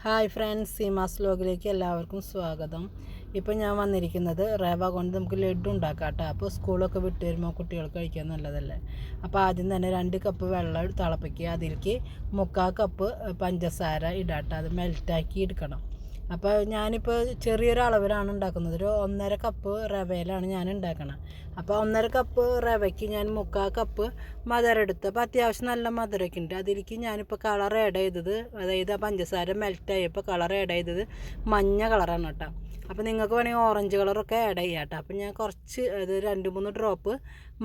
Hi friends, Seemas വ്ലോഗിലേക്ക് എല്ലാവർക്കും സ്വാഗതം. ഇപ്പോൾ ഞാൻ വന്നിരിക്കുന്നത് റവ കൊണ്ട് നമുക്ക് ലഡ്ഡു ഉണ്ടാക്കാം കേട്ടോ. അപ്പോൾ സ്കൂളൊക്കെ വിട്ട് വരുമ്പോൾ കുട്ടികൾക്ക് കഴിക്കാൻ നല്ലതല്ലേ. അപ്പോൾ ആദ്യം തന്നെ 2 കപ്പ് വെള്ളം തിളപ്പിക്കുക. അതിലേക്ക് 3/4 കപ്പ് പഞ്ചസാര ഇടാട്ടോ. അത് മെൽറ്റാക്കി എടുക്കണം. അപ്പോൾ ഞാനിപ്പോൾ ചെറിയൊരു അളവിലാണ് ഉണ്ടാക്കുന്നത്. ഒരു 1.5 കപ്പ് റവയിലാണ് ഞാൻ ഉണ്ടാക്കുന്നത്. അപ്പോൾ 1.5 കപ്പ് റവയ്ക്ക് ഞാൻ 3/4 കപ്പ് മധുരം എടുത്ത്, അപ്പോൾ അത്യാവശ്യം നല്ല മധുരമൊക്കെ ഉണ്ട്. അതിലേക്ക് ഞാനിപ്പോൾ കളർ ആഡ് ചെയ്തത്, അതായത് ആ പഞ്ചസാര മെൽറ്റായപ്പോൾ കളർ ആഡ് ചെയ്തത് മഞ്ഞ കളറാണ് കേട്ടോ. അപ്പോൾ നിങ്ങൾക്ക് വേണമെങ്കിൽ ഓറഞ്ച് കളറൊക്കെ ആഡ് ചെയ്യാം കേട്ടോ. അപ്പോൾ ഞാൻ കുറച്ച് അത് 2-3 ഡ്രോപ്പ്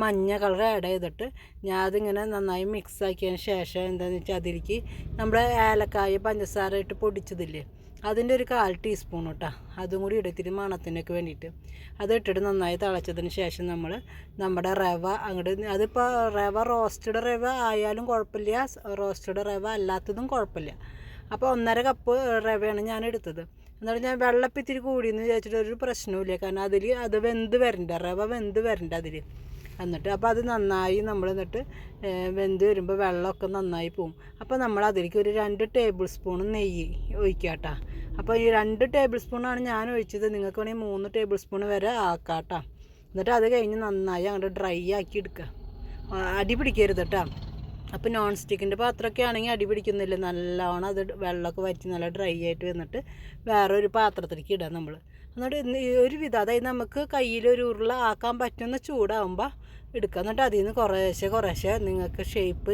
മഞ്ഞ കളർ ആഡ് ചെയ്തിട്ട് ഞാൻ അതിങ്ങനെ നന്നായി മിക്സ് ആക്കിയതിന് ശേഷം എന്താണെന്ന് വെച്ചാൽ അതിലേക്ക് നമ്മുടെ ഏലക്കായ പഞ്ചസാര ഇട്ട് പൊടിച്ചതില്ലേ, അതിൻ്റെ ഒരു 1/4 ടീസ്പൂൺ കേട്ടോ, അതും കൂടി ഇടത്തിരി മണത്തിനൊക്കെ വേണ്ടിയിട്ട് അത് ഇട്ടിട്ട് നന്നായി തിളച്ചതിന് ശേഷം നമ്മുടെ റവ അങ്ങോട്ട്, അതിപ്പോൾ റോസ്റ്റഡ് റവ ആയാലും കുഴപ്പമില്ല, റോസ്റ്റഡ് റവ അല്ലാത്തതും കുഴപ്പമില്ല. അപ്പോൾ 1.5 കപ്പ് റവയാണ് ഞാൻ എടുത്തത്. എന്നിട്ട് ഞാൻ വെള്ളപ്പിത്തിരി കൂടിയെന്ന് വിചാരിച്ചിട്ട് ഒരു പ്രശ്നവുമില്ല, കാരണം അത് വെന്ത് വരണ്ട, റവ വെന്ത് വരണ്ട അതിൽ. എന്നിട്ട് അപ്പോൾ അത് നന്നായി എന്നിട്ട് വെന്ത് വരുമ്പോൾ വെള്ളമൊക്കെ നന്നായി പോവും. അപ്പോൾ നമ്മൾ അതിലേക്ക് ഒരു 2 ടേബിൾ സ്പൂൺ നെയ്യ് ഒഴിക്കുക കേട്ടോ. അപ്പോൾ ഈ 2 ടേബിൾ സ്പൂണാണ് ഞാൻ ഒഴിച്ചത്, നിങ്ങൾക്ക് വേണമെങ്കിൽ 3 ടേബിൾ സ്പൂൺ വരെ ആക്കാം കേട്ടോ. എന്നിട്ട് അത് കഴിഞ്ഞ് നന്നായി അങ്ങോട്ട് ഡ്രൈ ആക്കി എടുക്കുക, അടി പിടിക്കരുത് കേട്ടോ. അപ്പോൾ നോൺ സ്റ്റിക്കിൻ്റെ പാത്രമൊക്കെ ആണെങ്കിൽ അടി പിടിക്കുന്നില്ല, നല്ലോണം അത് വെള്ളമൊക്കെ വറ്റി നല്ല ഡ്രൈ ആയിട്ട് വന്നിട്ട് വേറൊരു പാത്രത്തിലേക്ക് ഇടാം നമ്മൾ. എന്നിട്ട് ഒരു വിധം, അതായത് നമുക്ക് കയ്യിലൊരു ഉരുള ആക്കാൻ പറ്റുന്ന ചൂടാകുമ്പോൾ എടുക്കുക. എന്നിട്ട് അതിൽ നിന്ന് കുറേശ്ശെ നിങ്ങൾക്ക്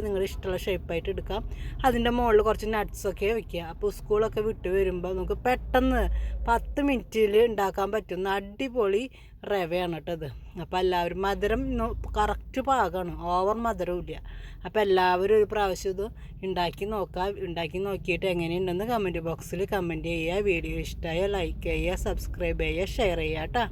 നിങ്ങളുടെ ഇഷ്ടമുള്ള ഷേപ്പായിട്ട് എടുക്കാം. അതിൻ്റെ മുകളിൽ കുറച്ച് നട്ട്സൊക്കെ വയ്ക്കുക. അപ്പോൾ സ്കൂളൊക്കെ വിട്ട് വരുമ്പോൾ നമുക്ക് പെട്ടെന്ന് 10 മിനിറ്റിൽ ഉണ്ടാക്കാൻ പറ്റുന്ന അടിപൊളി റവയാണ് കേട്ടത്. അപ്പോൾ എല്ലാവരും മധുരം കറക്റ്റ് പാകമാണ്, ഓവർ മധുരവും ഇല്ല. അപ്പോൾ എല്ലാവരും ഒരു പ്രാവശ്യം ഇത് ഉണ്ടാക്കി നോക്കിയിട്ട് എങ്ങനെയുണ്ടെന്ന് കമൻറ്റ് ബോക്സിൽ കമൻറ്റ് ചെയ്യുക. വീഡിയോ ഇഷ്ടമായ ലൈക്ക് ചെയ്യുക, സബ്സ്ക്രൈബ് ചെയ്യുക, ഷെയർ ചെയ്യുക കേട്ടോ.